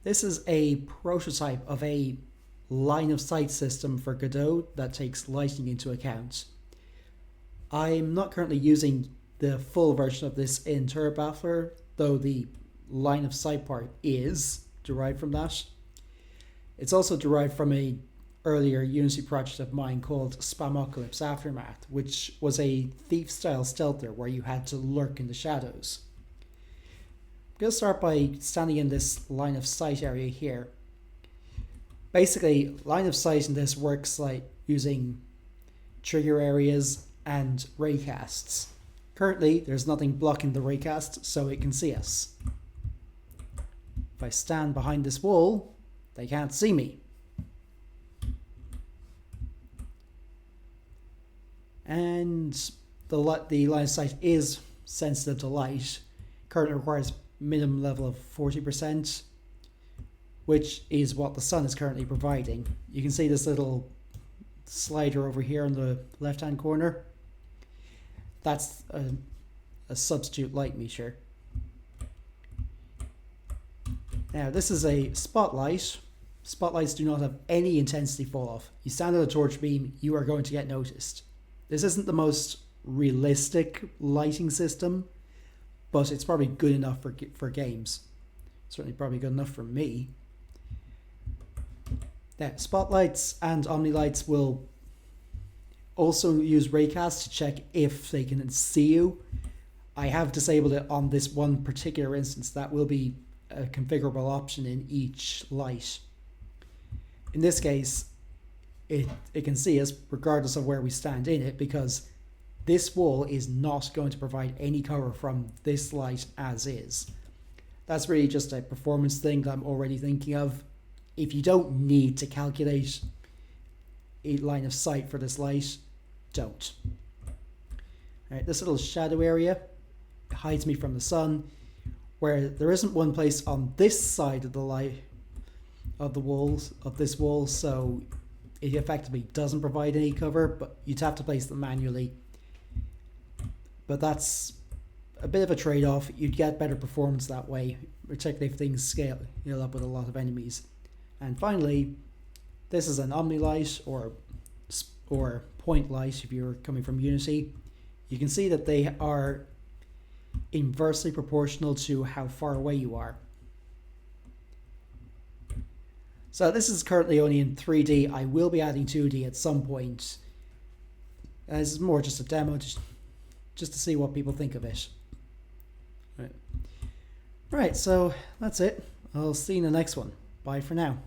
This is a prototype of a line of sight system for Godot that takes lighting into account. I'm not currently using the full version of this in TurboBattler, though the line of sight part is derived from that. It's also derived from a earlier Unity project of mine called Spamocalypse Aftermath, which was a thief-style stealther where you had to lurk in the shadows. I'm going to start by standing in this line of sight area here. Basically, line of sight in this works like using trigger areas and raycasts. Currently, there's nothing blocking the raycast, so it can see us. If I stand behind this wall, they can't see me. And the line of sight is sensitive to light. Currently requires minimum level of 40%, which is what the sun is currently providing. You can see this little slider over here in the left hand corner. That's a substitute light meter. Now this is a spotlight. Spotlights do not have any intensity fall off. You stand on a torch beam, you are going to get noticed. This isn't the most realistic lighting system, but it's probably good enough for games. Certainly probably good enough for me. Now, spotlights and omnilights will also use raycast to check if they can see you. I have disabled it on this one particular instance. That will be a configurable option in each light. In this case, it can see us regardless of where we stand in it, because this wall is not going to provide any cover from this light as is. That's really just a performance thing that I'm already thinking of. If you don't need to calculate a line of sight for this light, don't. Alright, this little shadow area hides me from the sun, where there isn't one place on this side of the light of the walls of this wall, so it effectively doesn't provide any cover, but you'd have to place them manually. But that's a bit of a trade-off. You'd get better performance that way, particularly if things scale up with a lot of enemies. And finally, this is an omnilight or point light if you're coming from Unity. You can see that they are inversely proportional to how far away you are. So this is currently only in 3D. I will be adding 2D at some point. This is more just a demo, just to see what people think of it. Right, so that's it. I'll see you in the next one. Bye for now.